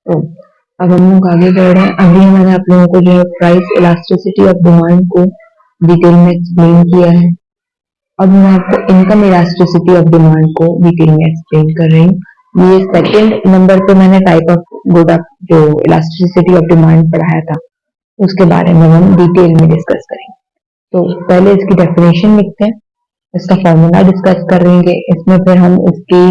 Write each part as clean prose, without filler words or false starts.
तो अब हम लोग आगे बढ़ रहे हैं। अभी मैंने आप लोगों को जो है प्राइस इलास्टिसिटी ऑफ डिमांड को डिटेल में एक्सप्लेन किया है। अब मैं आपको इनकम इलास्टिसिटी ऑफ डिमांड को डिटेल में एक्सप्लेन कर रही हूँ। ये सेकंड नंबर पे मैंने टाइप ऑफ गुड जो इलास्टिसिटी ऑफ डिमांड पढ़ाया था उसके बारे में हम डिटेल में डिस्कस करेंगे। तो पहले इसकी डेफिनेशन लिखते हैं, इसका फॉर्मूला डिस्कस करेंगे, इसमें फिर हम इसकी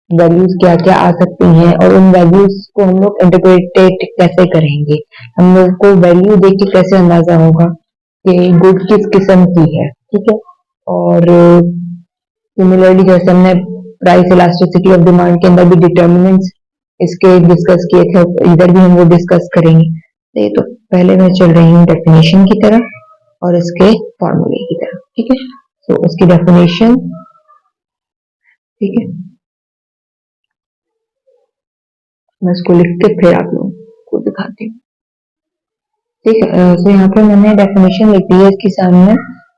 वैल्यूज क्या क्या आ सकती हैं और उन वैल्यूज को हम लोग इंटरप्रेट कैसे करेंगे। हम लोग को वैल्यू देख के कैसे अंदाजा होगा कि गुड किस किस्म की है, ठीक है। और सिमिलरली जैसे हमने प्राइस इलास्टिसिटी ऑफ डिमांड के अंदर भी डिटर्मिनेंट्स इसके डिस्कस किए थे, इधर भी हम वो डिस्कस करेंगे। तो ये तो पहले मैं चल रही हूँ डेफिनेशन की तरफ और इसके फॉर्मूले की तरफ, ठीक है। तो इसकी डेफिनेशन, ठीक है, मैं इसको लिख के फिर आप लोगों को दिखाती हूँ, ठीक है। तो यहाँ पे मैंने डेफिनेशन लिख दी है इसके सामने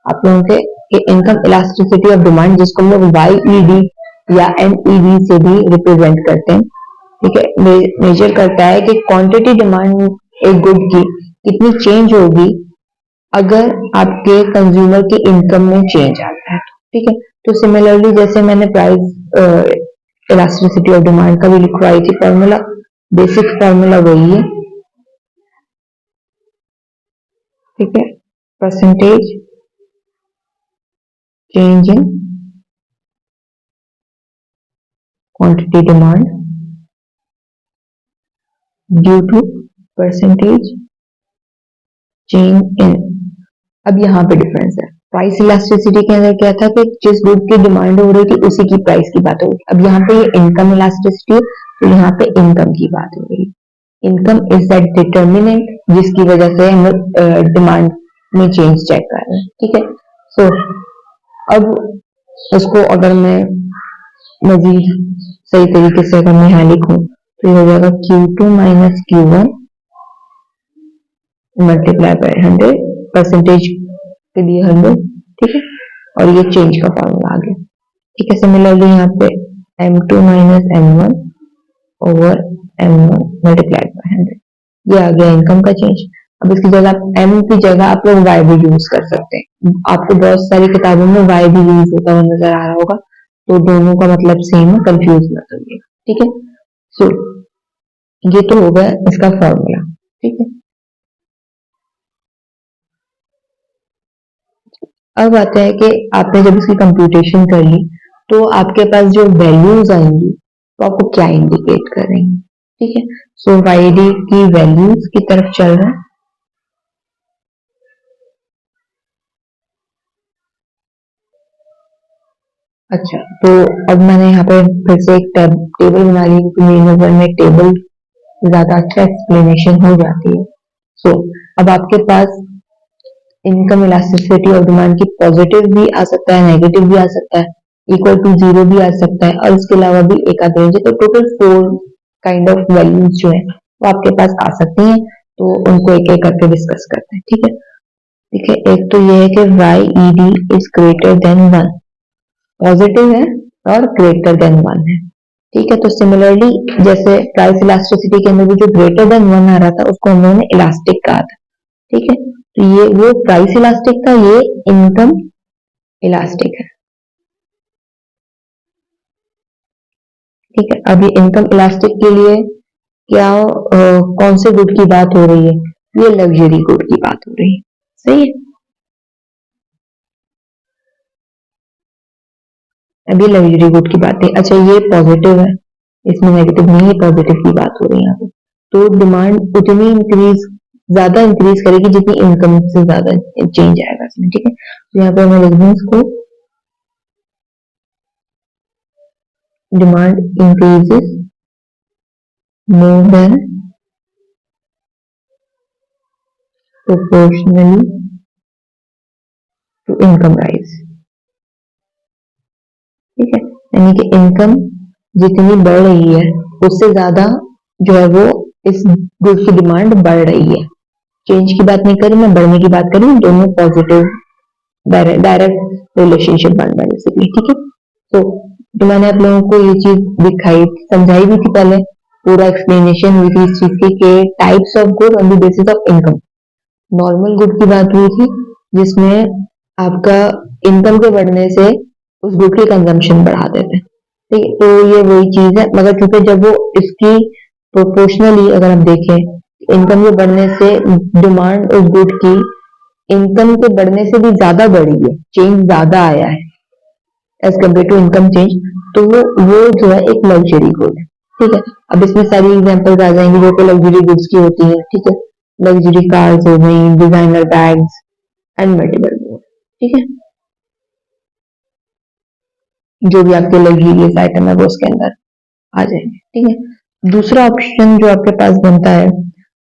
आप लोगों के इनकम इलास्टिसिटी ऑफ डिमांड, जिसको हम लोग YED या NED से भी रिप्रेजेंट करते हैं, ठीक है। मेजर करता है कि क्वांटिटी डिमांड एक गुड की कितनी चेंज होगी अगर आपके कंज्यूमर की इनकम में चेंज आता है, ठीक है। तो सिमिलरली जैसे मैंने प्राइस इलास्टिसिटी ऑफ डिमांड का भी लिखवाई थी फॉर्मूला, बेसिक फॉर्मूला वही है, ठीक है। Percentage change in quantity demand due to percentage change in. अब यहाँ पे डिफरेंस है, प्राइस इलास्टिसिटी के अंदर क्या था कि जिस गुड की डिमांड हो रही थी उसी की प्राइस की बात हो रही। अब यहाँ पे ये इनकम इलास्टिसिटी है, तो यहाँ पे इनकम की बात हो रही है। इनकम इज दैट डिटर्मिनेंट जिसकी वजह से हम डिमांड में चेंज चेक कर रहे हैं, ठीक है। सो अब इसको अगर मैं मजीद सही तरीके से अगर मैं यहाँ लिखूं तो ये हो जाएगा Q2 minus Q1 multiply by 100, percentage के लिए 100, ठीक है। और ये चेंज का फॉर्मूला आ गया, ठीक है। सिमिलरली यहाँ पे M2 minus M1 over M1 multiply by 100, ये आ गया इनकम का चेंज। अब इसकी जगह M की जगह आप लोग Y भी यूज कर सकते हैं। आपको बहुत सारी किताबों में Y भी यूज होता हुआ नजर आ रहा होगा, तो दोनों का मतलब सेम है, कंफ्यूज मत होइए, ठीक है। सो ये तो हो गया इसका फॉर्मूला, ठीक है। अब आता है कि आपने जब इसकी कंप्यूटेशन कर ली तो आपके पास जो वैल्यूज आएंगी तो आपको क्या इंडिकेट करेंगे, ठीक है। सो YD की वैल्यूज की तरफ चल रहा है। अच्छा, तो अब मैंने यहाँ पे फिर से एक टेबल बना ली क्योंकि मेरी नजर में टेबल ज्यादा अच्छा एक्सप्लेनेशन हो जाती है। सो अब आपके पास इनकम इलास्टिसिटी ऑफ डिमांड की पॉजिटिव भी आ सकता है, नेगेटिव भी आ सकता है, इक्वल टू 0 भी आ सकता है, और इसके अलावा भी एक आध रेंज है। तो टोटल 4 काइंड ऑफ वैल्यूज जो है वो आपके पास आ सकती हैं। तो उनको एक एक करके डिस्कस करते हैं, ठीक है। ठीक है, एक तो ये है कि YED is greater than 1, positive है और ग्रेटर देन 1 है, ठीक है। तो सिमिलरली जैसे प्राइस इलास्टिसिटी के अंदर भी जो ग्रेटर देन 1 आ रहा था उसको हम लोगों ने इलास्टिक कहा था, ठीक है। तो ये वो प्राइस इलास्टिक था, ये इनकम इलास्टिक है, ठीक है। अब ये इनकम इलास्टिक के लिए क्या कौन से गुड की बात हो रही है, ये लग्जरी गुड की बात हो रही है, सही है। अभी लग्जरी गुड की बात है। अच्छा, ये पॉजिटिव है, इसमें नेगेटिव नहीं है, पॉजिटिव की बात हो रही है यहाँ पे। तो डिमांड उतनी इंक्रीज ज्यादा इंक्रीज करेगी जितनी इनकम से ज्यादा चेंज आएगा इसमें, ठीक है। तो यहाँ पे मैं लिख दूं इसको, demand increases more than proportionally to income rise, ठीक है। यानी कि इनकम जितनी बढ़ रही है उससे ज्यादा जो है वो इस गुड की डिमांड बढ़ रही है। चेंज की बात नहीं करी मैं, बढ़ने की बात करी, दोनों पॉजिटिव डायरेक्ट रिलेशनशिप बन रहा है बेसिकली, ठीक है। तो जो मैंने आप लोगों को ये चीज दिखाई समझाई भी थी पहले पूरा एक्सप्लेनेशन हुई थी इस चीज की कि types of good on the basis of income. Normal good की बात हुई थी जिसमें आपका इनकम के बढ़ने से उस गुड की कंजम्पशन बढ़ा देते हैं। ठीक है, तो ये वही चीज है, मगर क्योंकि जब वो इसकी प्रोपोर्शनली अगर हम देखें इनकम के बढ़ने से डिमांड उस गुड की इनकम के बढ़ने से भी ज्यादा बढ़ी है, चेंज ज्यादा आया है as compared to income change, तो वो जो है एक लग्जरी गुड है। ठीक है, अब इसमें सारी एग्जांपल्स आ जाएंगी जो कि लग्जरी गुड्स की होती है। ठीक है, लग्जरी कार्स हो गई, डिजाइनर बैग्स एंड मल्टीपल मोर। ठीक है, जो भी आपके लग्जरियस आइटम है वो उसके अंदर आ जाएंगे। ठीक है, दूसरा ऑप्शन जो आपके पास बनता है,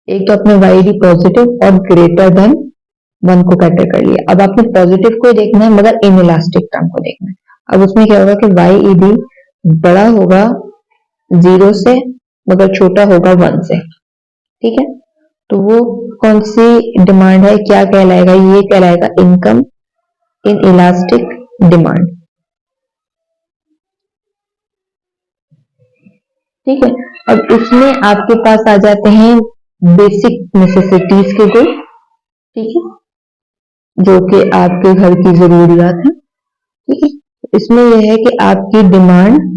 एक तो आपने वाई डी पॉजिटिव और ग्रेटर देन वन को कैटर कर लिया। अब आपने पॉजिटिव को देखना है मगर इन इलास्टिक टर्म को देखना है। अब उसमें क्या होगा कि वाई ई डी बड़ा होगा जीरो से मगर छोटा होगा वन से। ठीक है, तो वो कौन सी डिमांड है, क्या कहलाएगा, ये कहलाएगा इनकम इन इलास्टिक डिमांड। ठीक है, अब इसमें आपके पास आ जाते हैं बेसिक नेसेसिटीज के गुड। ठीक है, जो कि आपके घर की जरूरियात है। ठीक है, इसमें यह है कि आपकी डिमांड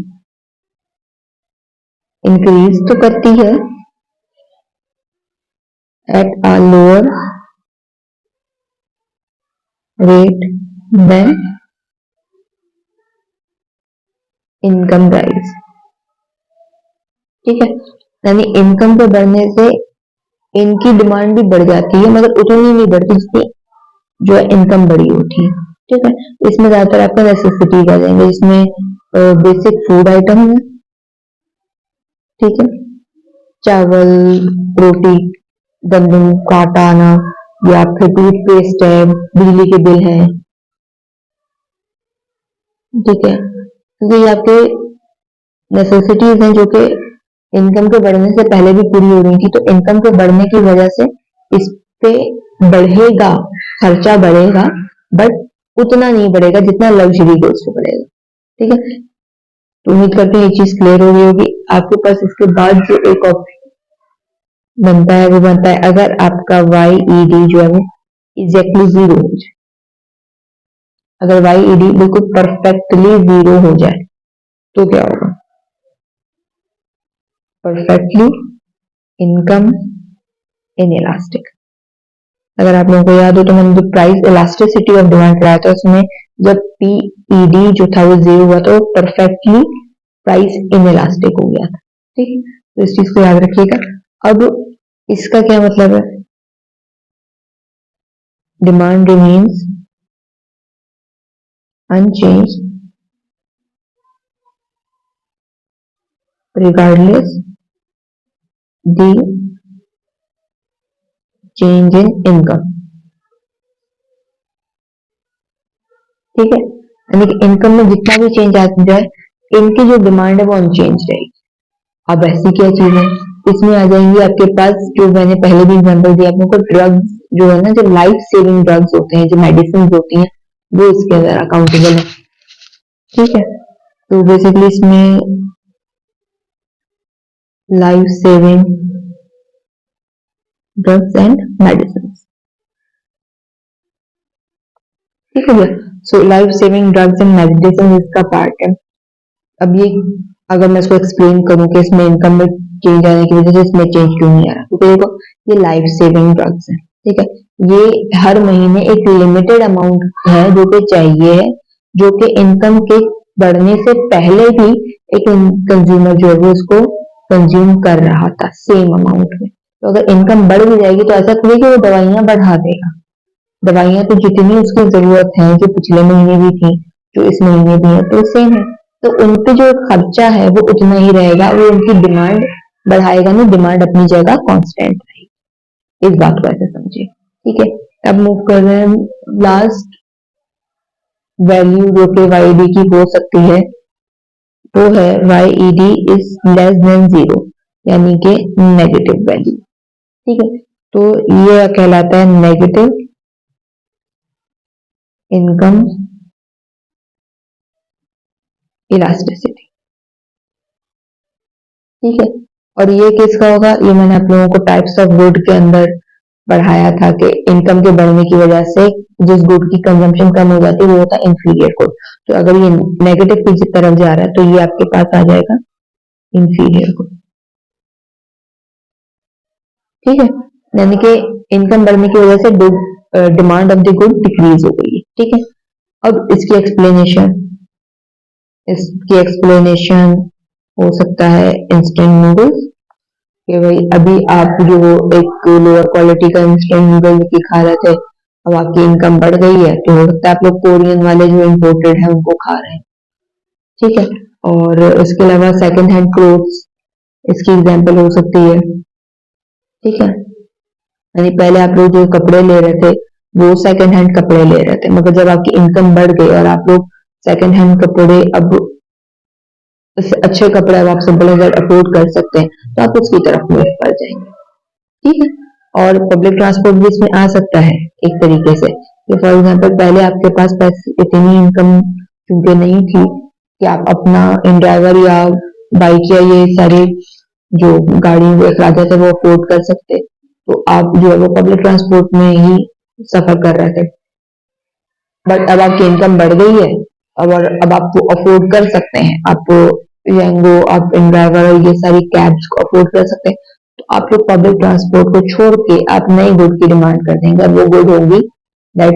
इंक्रीज तो करती है at a lower rate than income rise. ठीक है, यानी इनकम के बढ़ने से इनकी डिमांड भी बढ़ जाती है मगर उतनी नहीं बढ़ती जितनी जो है इनकम बढ़ी होती है। ठीक है, इसमें ज्यादातर आपका नेसेसिटीज आ जाएंगे, जिसमें बेसिक फूड आइटम है। ठीक है, चावल, रोटी, गंदम का आटा आना, या फिर टूथपेस्ट है, बिजली के बिल है। ठीक है, क्योंकि ये आपके नेसेसिटीज हैं जो कि इनकम के बढ़ने से पहले भी पूरी हो रही थी, तो इनकम के बढ़ने की वजह से इस पे बढ़ेगा, खर्चा बढ़ेगा, बट उतना नहीं बढ़ेगा जितना लग्जरी गुड्स पे बढ़ेगा। ठीक है, तो उम्मीद करते हैं ये चीज क्लियर हो गई होगी। आपके पास इसके बाद जो एक ऑप्शन बनता है वो बनता है अगर आपका वाई ई डी जो है वो एग्जैक्टली जीरो हो जाए। अगर वाई ई डी बिल्कुल परफेक्टली जीरो हो जाए तो क्या होगा? Perfectly income in elastic. अगर आप लोगों को याद हो तो मैंने जो प्राइस इलास्टिसिटी ऑफ डिमांड कराया था उसमें जब पीईडी जो था वो जीरो हुआ तो परफेक्टली प्राइस इन इलास्टिक हो गया था। ठीक है, तो इस चीज को याद रखिएगा। अब इसका क्या मतलब है? Demand remains unchanged regardless the change in income। ठीक है, यानी कि इनकम में जितना भी चेंज आ जाए इनकी जो डिमांड है वो अनचेंज रहेगी। अब ऐसी क्या चीज है, इसमें आ जाएंगी आपके पास जो मैंने पहले भी एग्जांपल दिया आप लोगों को, ड्रग्स जो है ना, जो लाइफ सेविंग ड्रग्स होते हैं, जो मेडिसिन होती हैं, वो इसके अंदर अकाउंटेबल है। ठीक है, तो बेसिकली इसमें life saving drugs and medicine. ठीक है भैया, so life saving drugs and medicine इसका पार्ट है। अब ये अगर मैं इसको एक्सप्लेन करूं कि इसमें इनकम में चेंज आने की वजह से इसमें चेंज क्यों नहीं आ रहा, क्योंकि देखो ये लाइफ सेविंग ड्रग्स है। ठीक है, ये हर महीने एक लिमिटेड अमाउंट है जो कि चाहिए है, जो कि इनकम के बढ़ने से पहले भी एक कंज्यूमर जो है वो उसको कंज्यूम कर रहा था सेम अमाउंट में। तो अगर इनकम बढ़ भी जाएगी तो ऐसा थोड़ी कि वो दवाइयां बढ़ा देगा। दवाइयां तो जितनी उसकी जरूरत है, जो पिछले महीने भी थी, जो इस महीने भी है, तो सेम है। तो उनपे जो खर्चा है वो उतना ही रहेगा, वो उनकी डिमांड बढ़ाएगा नहीं, डिमांड अपनी जगह कांस्टेंट रहेगी। इस बात को ऐसे समझिए। ठीक है, अब मूव कर रहे हैं लास्ट वैल्यू जो कि वाई डी की हो सकती है, वो है Y E D is less than zero, यानी कि नेगेटिव वैल्यू। ठीक है, तो ये कहलाता है नेगेटिव इनकम इलास्टिसिटी। ठीक है, और ये किसका होगा, ये मैंने आप लोगों को टाइप्स ऑफ गुड के अंदर पढ़ाया था कि इनकम के बढ़ने की वजह से जिस गुड की कंजम्पशन कम हो जाती है वो होता है इंफीरियर गुड। तो अगर ये नेगेटिव की तरफ जा रहा है तो ये आपके पास आ जाएगा इंफीरियर गुड। ठीक है, यानी कि इनकम बढ़ने की वजह से demand of the good decrease हो गई है। ठीक है, अब इसकी एक्सप्लेनेशन हो सकता है इंस्टेंट नूडल्स, कि भाई अभी आप जो एक लोअर क्वालिटी का इंस्टेंट नूडल की खा रहे थे, अब आपकी इनकम बढ़ गई है तो हो सकता है आप लोग कोरियन वाले जो इम्पोर्टेड है उनको खा रहे हैं। ठीक है, और इसके अलावा सेकंड हैंड क्लोथ्स इसकी एग्जांपल हो सकती है। ठीक है, यानी पहले आप लोग जो कपड़े ले रहे थे वो सेकंड हैंड कपड़े ले रहे थे, मगर जब आपकी इनकम बढ़ गई और आप लोग सेकंड हैंड कपड़े अब इससे अच्छे कपड़े अब आप सिंपल अगर अफोर्ड कर सकते हैं तो आप उसकी तरफ मूव कर जाएंगे। ठीक है, और पब्लिक ट्रांसपोर्ट भी इसमें आ सकता है एक तरीके से, कि फॉर एग्जांपल पहले आपके पास पैसे इतनी इनकम चूंकि नहीं थी कि आप अपना इन ड्राइवर या बाइक या ये सारी जो गाड़ी वो अखराज थे वो अफोर्ड कर सकते, तो आप जो है वो पब्लिक ट्रांसपोर्ट में ही सफर कर रहे थे। बट अब आपकी इनकम बढ़ गई है, अब आप वो अफोर्ड कर सकते हैं, आप यंगो आप इन ड्राइवर और ये सारी कैब्स को अफोर्ड कर सकते हैं, तो आप लोग पब्लिक ट्रांसपोर्ट को छोड़ के आप नई गुड की डिमांड कर देंगे। अब वो गुड होगी दैट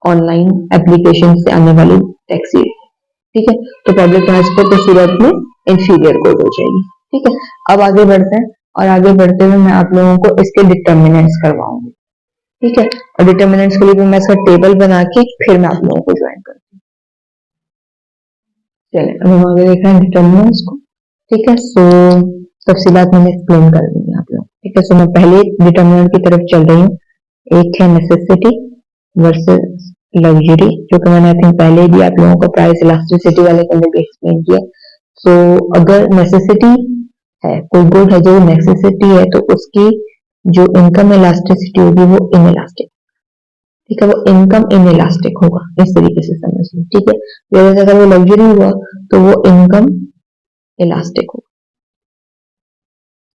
ऑनलाइन एप्लीकेशन से आने वाली टैक्सी। ठीक है, तो पब्लिक ट्रांसपोर्ट की सूरत में इंफीरियर गुड हो जाएगी। ठीक है, अब आगे बढ़ते हैं, और आगे बढ़ते हुए मैं आप लोगों को इसके डिटर्मिनेंट्स करवाऊंगी। ठीक है, और डिटर्मिनेंट्स के लिए भी मैं इसका टेबल बना के फिर मैं आप लोगों को ज्वाइन करती हूँ। चलिए अब हम आगे देख रहे हैं डिटर्मिनेंट्स को। ठीक है, सो सबसे बात मैंने एक्सप्लेन कर दी है आप लोग। ठीक है, सो मैं पहले डिटर्मिनेंट की तरफ चल रही हूँ। एक है नेसेसिटी वर्सेस लग्जरी, जो कि मैंने आई थिंक पहले भी आप लोगों को प्राइस इलास्टिसिटी वाले के अंदर भी एक्सप्लेन किया। सो अगर नेसेसिटी है, कोई गुड है जो नेसेसिटी है, तो उसकी जो इनकम इलास्टिसिटी होगी वो इनइलास्टिक। ठीक है, वो इनकम इनइलास्टिक होगा, इस तरीके से समझ लो। ठीक है, whereas अगर वो लग्जरी हुआ तो वो इनकम इलास्टिक होगा।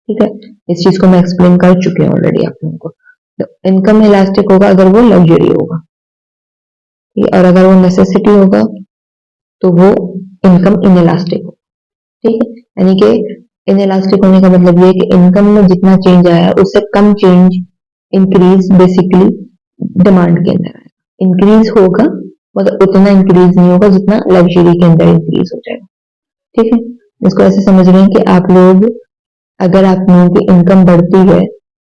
ठीक है, इस चीज को मैं एक्सप्लेन कर चुकी हूँ ऑलरेडी आप लोगों को। तो इनकम इलास्टिक होगा अगर वो लग्जरी होगा, ठीक है, और अगर वो नेसेसिटी होगा तो वो इनकम इनइलास्टिक होगा। ठीक है, यानी कि इनइलास्टिक होने का मतलब ये है कि इनकम में जितना चेंज आया उससे कम चेंज इंक्रीज बेसिकली डिमांड के अंदर आएगा। इंक्रीज होगा मगर उतना इंक्रीज नहीं होगा जितना लग्जरी के अंदर इंक्रीज हो जाएगा। ठीक है, इसको ऐसे समझ रहे हैं कि आप लोग, अगर आप लोगों की इनकम बढ़ती है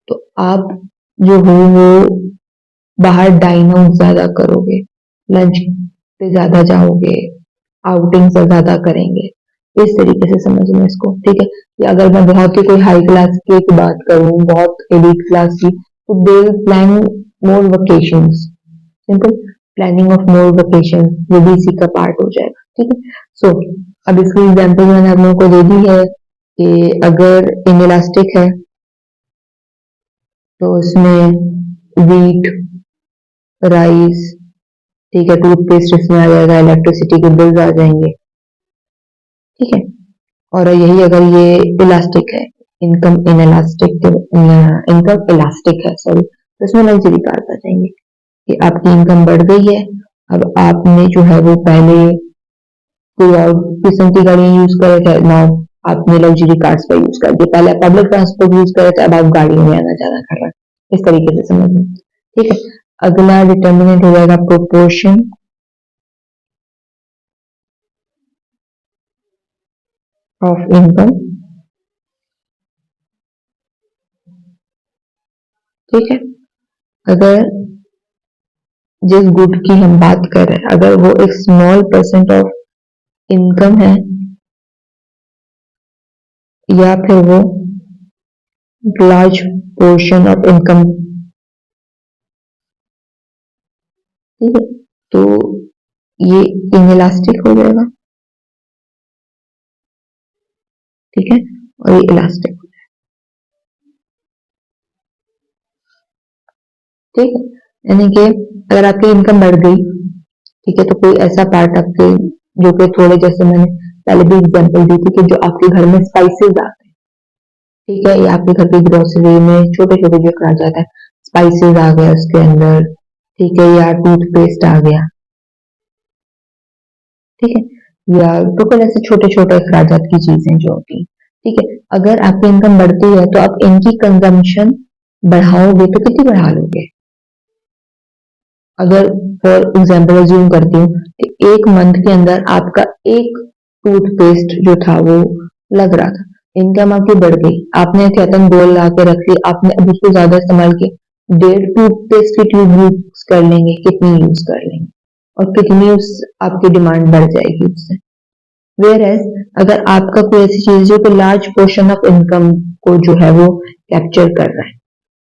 तो आप जो हो वो बाहर डाइन आउट ज्यादा करोगे, लंच पे ज्यादा जाओगे, आउटिंग से ज्यादा करेंगे, इस तरीके से समझ लो इसको। ठीक है, कि अगर मैं बहुत ही कोई हाई क्लास की बात करूं, बहुत एलीट क्लास की, तो दे plan more vacations, simple planning of more vacation, वो भी इसी का पार्ट हो जाएगा। ठीक है, सो अब इसकी एग्जांपल मैंने आप लोगों को दे दी है कि अगर इनइलास्टिक है तो उसमें वीट, राइस, ठीक है, टूथपेस्ट इसमें आ जाएगा, इलेक्ट्रिसिटी के बिल्स आ जाएंगे। ठीक है, और यही अगर ये इलास्टिक है, इनकम इनइलास्टिक, इनकम इलास्टिक है सॉरी, तो इसमें लग्जरी कार्स आ जाएंगे कि आपकी इनकम बढ़ गई है, अब आपने जो है वो पहले कोई और किस्म की गाड़ी यूज करे थे, नाउ आपने लग्जरी कार्स का यूज कर दिया, पहले आप पब्लिक ट्रांसपोर्ट यूज करे थे, अब आप गाड़ियों में आना जाना कर रहे हैं, इस तरीके से समझिए। ठीक है, अगला डिटर्मिनेंट हो जाएगा प्रोपोर्शन ऑफ इनकम। ठीक है, अगर जिस गुड की हम बात कर रहे हैं अगर वो एक स्मॉल परसेंट ऑफ इनकम है या फिर वो लार्ज पोर्शन ऑफ इनकम, ठीक है, तो ये इनइलास्टिक हो जाएगा। ठीक है, और ये इलास्टिक। ठीक है, यानी कि अगर आपकी इनकम बढ़ गई, ठीक है, तो कोई ऐसा पार्ट आपके जो कि थोड़े, जैसे मैंने पहले भी एग्जांपल दी थी कि जो आपके घर में स्पाइसेस आते हैं, ठीक है, या आपके घर की ग्रोसरी में छोटे छोटे जो अखराजात है, स्पाइसेस आ गया उसके अंदर, ठीक है, या टूथपेस्ट आ गया, ठीक है, या बिल्कुल ऐसे छोटे छोटे अखराजात की चीजें जो होती हैं, ठीक है। अगर आपकी इनकम बढ़ती है तो आप इनकी कंजम्पशन बढ़ाओगे तो कितनी बढ़ा लोगे? अगर फॉर एग्जाम्पल अज्यूम करती हूँ कि एक मंथ के अंदर आपका एक टूथपेस्ट जो था वो लग रहा था, इनकम आपकी बढ़ गई, आपने कहतन 2 ला के रख ली, आपने अब उसको ज्यादा इस्तेमाल किया, 1.5 टूथपेस्ट की ट्यूब यूज कर लेंगे, कितनी यूज कर लेंगे और कितनी उस आपकी डिमांड बढ़ जाएगी उससे। वेयर एज अगर आपका कोई ऐसी चीज जो कि लार्ज पोर्शन ऑफ इनकम को जो है वो कैप्चर कर रहा है,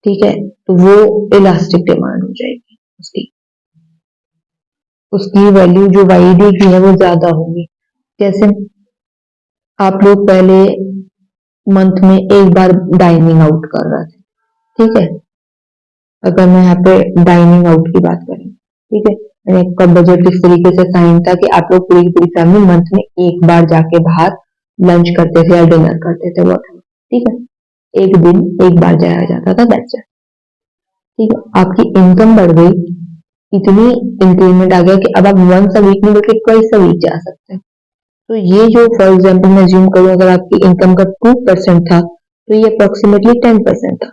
ठीक है, तो वो इलास्टिक डिमांड हो जाएगी उसकी, उसकी वैल्यू जो वाईडी की है वो ज्यादा होगी। जैसे आप लोग पहले मंथ में एक बार डाइनिंग आउट कर रहे थे, ठीक है, अगर मैं यहाँ पे डाइनिंग आउट की बात करूँ, ठीक है, मैंने आपका बजट इस तरीके से साइन था कि आप लोग पूरी की पूरी फैमिली मंथ में एक बार जाके बाहर लंच करते थे या डिनर करते थे, वो ठीक है, एक दिन एक बार जाया जाता था, दैट्स इट। ठीक है, आपकी इनकम बढ़ गई, इतनी इंक्रीमेंट आ गया कि अब आप वंस अ वीक नहीं बल्कि ट्वाइस अ वीक जा सकते हैं। तो ये जो फॉर एग्जाम्पल मैं ज्यूम करूँ अगर आपकी इनकम का 2% था तो ये अप्रोक्सीमेटली 10% था,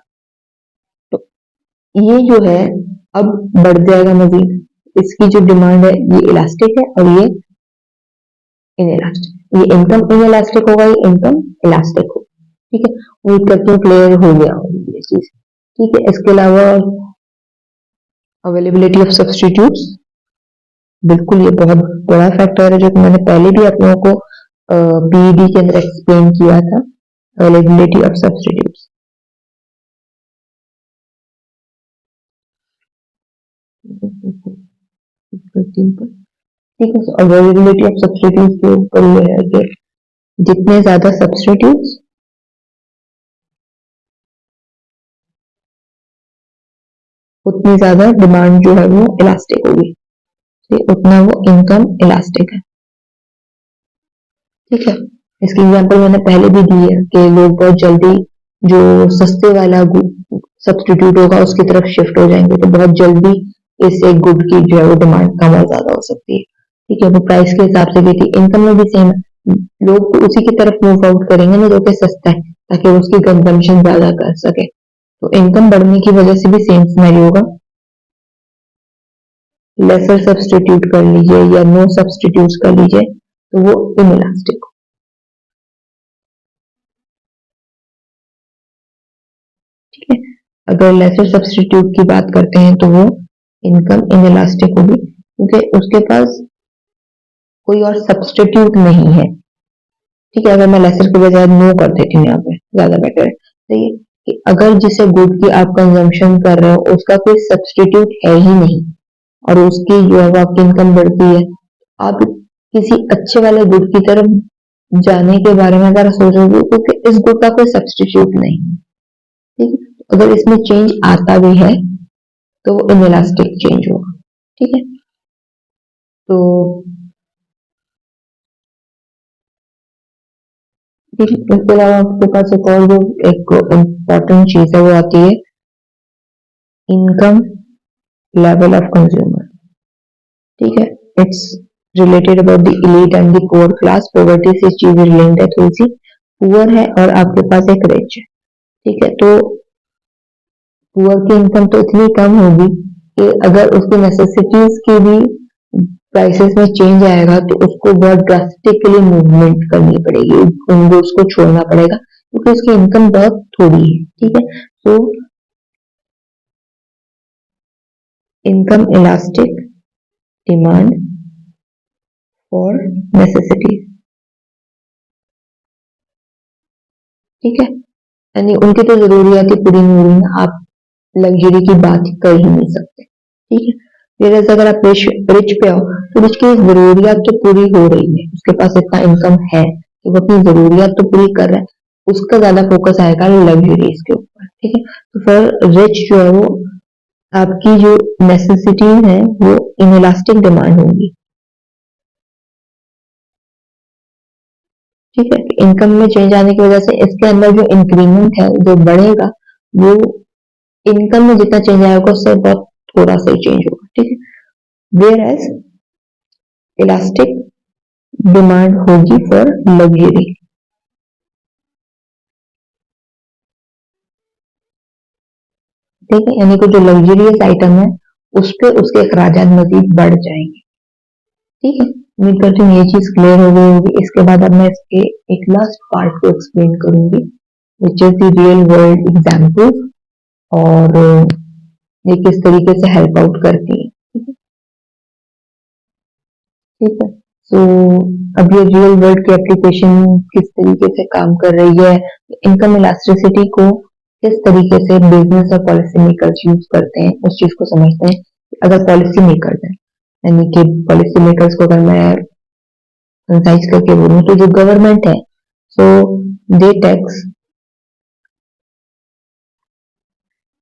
तो ये जो है अब बढ़ जाएगा मजीद, इसकी जो डिमांड है ये इलास्टिक है और ये इनइलास्टिक, ये इनकम इनइलास्टिक होगा, ये इनकम इलास्टिक होगा, ठीक है। उम्मीद करती हूँ क्लियर हो गया होगी ये चीज, ठीक है। इसके अलावा अवेलेबिलिटी ऑफ सब्सटीट्यूट्स, बिल्कुल ये बहुत बड़ा फैक्टर है जो कि मैंने पहले भी आप लोगों को पीईडी के अंदर एक्सप्लेन किया था, अवेलेबिलिटी ऑफ सब्सटीट्यूट्स। ठीक है, अवेलेबिलिटी ऑफ सब्सटीट्यूट्स के ऊपर ये है कि जितने ज्यादा सब्सटीट्यूट्स उतनी ज्यादा डिमांड जो है वो इलास्टिक होगी, ठीक, उतना वो इनकम इलास्टिक है, ठीक है। इसकी एग्जांपल मैंने पहले भी दी है कि लोग बहुत जल्दी जो सस्ते वाला सब्सटीट्यूट होगा उसकी तरफ शिफ्ट हो जाएंगे, तो बहुत जल्दी इस एक गुड की जो है वो डिमांड कम और ज्यादा हो सकती है, ठीक है। वो प्राइस के हिसाब से भी थी, इनकम में भी सेम है, लोग तो उसी की तरफ मूव आउट करेंगे ना जो कि सस्ता है ताकि वो उसकी कंजम्पशन ज्यादा कर सके, तो इनकम बढ़ने की वजह से भी सेम सिनेरियो होगा, लेसर सब्सटीट्यूट कर लीजिए या नो सब्सटीट्यूट कर लीजिए तो वो इनइलास्टिक, ठीक है। अगर लेसर सब्सटीट्यूट की बात करते हैं तो वो इनकम इनइलास्टिक होगी क्योंकि उसके पास कोई और सब्सटीट्यूट नहीं है, ठीक है। अगर मैं लेसर के बजाय नो कर देती हूँ यहाँ पे ज्यादा बेटर है, तो ये कि अगर जिसे गुड की आप कंजम्पशन कर रहे हो उसका कोई सब्सटीट्यूट है ही नहीं और उसकी जो है वो आपकी इनकम बढ़ती है, आप किसी अच्छे वाले गुड की तरफ जाने के बारे में अगर सोचोगे क्योंकि इस गुड का कोई सब्सटीट्यूट नहीं है, ठीक है। अगर इसमें चेंज आता भी है तो वो इनइलास्टिक चेंज होगा, ठीक है। तो इसके अलावा आपके पास एक और जो एक इम्पोर्टेंट चीज है वो आती है इनकम लेवल ऑफ कंज्यूमर, ठीक है। It's related about the elite and the poor class, poverty से चीज रिलेटेड है थोड़ी सी, पुअर है और आपके पास एक रिच है, ठीक है। तो पुअर की इनकम तो इतनी कम होगी कि अगर उसकी नेसेसिटीज की भी प्राइसेस में चेंज आएगा तो उसको बहुत ड्रास्टिकली मूवमेंट करनी पड़ेगी, उनको उसको छोड़ना पड़ेगा क्योंकि उसकी इनकम बहुत थोड़ी है, ठीक है। तो income elastic demand for necessity, ठीक है, यानी उनकी तो जरूरियात ही पूरी नहीं हो रही है, आप लग्जरी की बात कर ही नहीं सकते, ठीक है। फिर अगर आप रिच रिच पे आओ तो रिच की जरूरियात तो पूरी हो रही है, उसके पास इतना इनकम है कि वो अपनी जरूरियात तो पूरी कर रहा है, उसका ज्यादा फोकस आएगा लग्जरीज के ऊपर, ठीक है। तो फिर रिच जो है वो आपकी जो नेसेसिटी है वो इनइलास्टिक डिमांड होगी, ठीक है, इनकम में चेंज आने की वजह से इसके अंदर जो इंक्रीमेंट है जो बढ़ेगा वो इनकम में जितना चेंज आएगा उससे बहुत थोड़ा सा ही चेंज होगा। ठीक है, वेयर एज इलास्टिक डिमांड होगी फॉर लग्जरी। ठीक है, यानी कि जो लग्जरियस आइटम है उस पे उसके अखराजात मजीद बढ़ जाएंगे। ठीक है, उम्मीद करती हूँ ये चीज क्लियर हो गई होगी। इसके बाद अब मैं इसके एक लास्ट पार्ट को एक्सप्लेन करूंगी which is the real world example और ये किस तरीके से हेल्प आउट करती है। ठीक है, सो अब ये रियल वर्ल्ड की एप्लीकेशन किस तरीके से काम कर रही है, इनकम इलास्टिसिटी को किस तरीके से बिजनेस और पॉलिसी मेकर्स यूज करते हैं उस चीज को समझते हैं। अगर पॉलिसी मेकर्स है यानी कि पॉलिसी मेकर्स को अगर मैं कंसाइज करके बोलूं तो जो गवर्नमेंट है सो दे टैक्स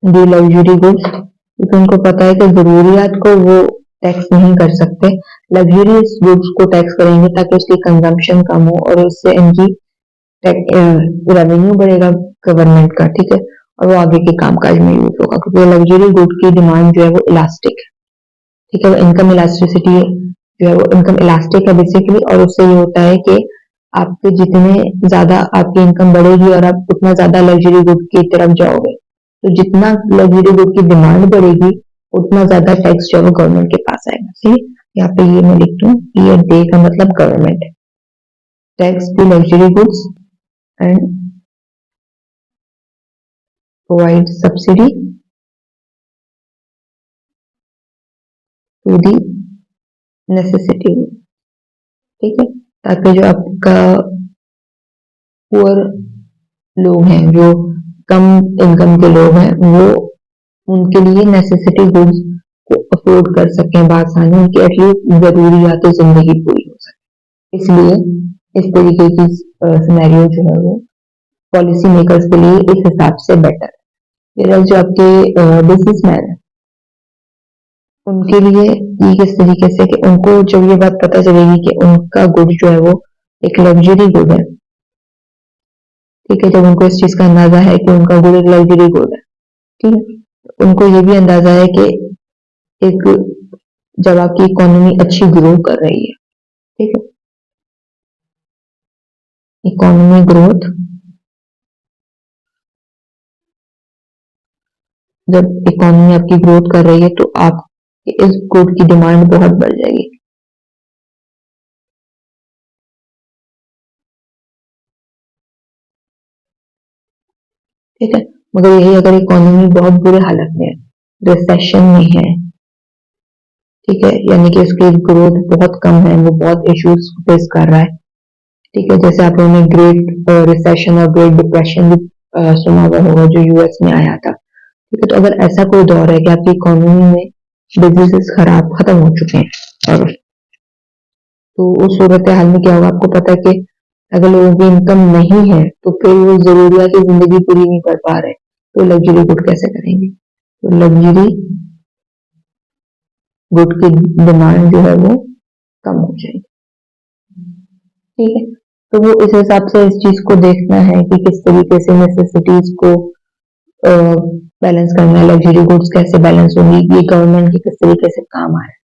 दी लग्जरी गुड्स, क्योंकि उनको पता है कि जरूरियात को वो टैक्स नहीं कर सकते, लग्जरियस गुड्स को टैक्स करेंगे ताकि उसकी कंजम्पशन कम हो और उससे इनकी रेवेन्यू बढ़ेगा गवर्नमेंट का। ठीक है, और वो आगे के कामकाज में यूज होगा क्योंकि लग्जरी गुड की डिमांड जो है वो इलास्टिक है। ठीक है, वो इनकम इलास्टिसिटी जो है वो इनकम इलास्टिक है बेसिकली, और उससे ये होता है कि आपके जितने ज्यादा आपकी इनकम बढ़ेगी और आप उतना ज्यादा लग्जरी गुड की तरफ जाओगे, तो जितना लग्जरी गुड की डिमांड बढ़ेगी उतना ज्यादा टैक्स जो है वो गवर्नमेंट के पास आएगा। सी यहाँ पे ये मैं लिखती हूँ, ये दे का मतलब गवर्नमेंट है, tax the luxury goods and provide subsidy to the necessity. ठीक है, ताकि जो आपका पुअर लोग हैं, जो कम इनकम के लोग हैं, वो उनके लिए नेसेसिटी गुड्स को अफोर्ड कर सकें बआसानी, उनकी एटलीस्ट जरूरियात जिंदगी पूरी हो सके। इसलिए इस तरीके की सिनेरियो जो है वो पॉलिसी मेकर्स के लिए इस हिसाब से बेटर है। जो आपके बिजनेसमैन है उनके लिए ये किस तरीके से कि उनको जब ये बात पता चलेगी कि उनका गुड जो है वो एक लग्जरी गुड है। ठीक है, जब उनको इस चीज का अंदाजा है कि उनका गुड एक लग्जरी गुड है, ठीक है, उनको ये भी अंदाजा है कि एक जब आपकी इकोनॉमी अच्छी ग्रो कर रही है, ठीक है, इकोनॉमी ग्रोथ, जब इकोनॉमी आपकी ग्रोथ कर रही है तो आप इस गुड की डिमांड बहुत बढ़ जाएगी। ठीक है, मगर यही अगर इकोनॉमी बहुत बुरे हालत में है, रिसेशन में है, ठीक है, यानी कि इसकी ग्रोथ बहुत कम है, वो बहुत इश्यूज फेस कर रहा है। ठीक है, जैसे आप लोगों ने ग्रेट रिसेशन और ग्रेट डिप्रेशन भी सुना हुआ होगा जो यूएस में आया था। ठीक है, तो अगर ऐसा कोई दौर है कि आपकी इकोनॉमी में बिजनेसेस खराब खत्म हो चुके हैं और तो उस सूरत हाल में क्या होगा, आपको पता है कि अगर लोगों की इनकम नहीं है तो फिर वो जरूरियात की जिंदगी पूरी नहीं कर पा रहे, तो लग्जरी गुड कैसे करेंगे, तो लग्जरी गुड की डिमांड जो है वो कम हो जाएगी। ठीक है, तो वो इस हिसाब से इस चीज को देखना है कि किस तरीके से नेसेसिटीज को बैलेंस करना है, लग्जरी गुड्स कैसे बैलेंस होंगी, ये गवर्नमेंट की किस तरीके से काम आ रहा है।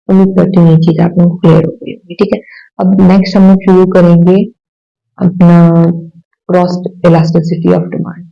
उम्मीद करती हूँ ये चीज आप लोगों को क्लियर हो गई होगी। ठीक है, अब नेक्स्ट हम लोग शुरू करेंगे अपना क्रॉस इलास्टिसिटी ऑफ डिमांड।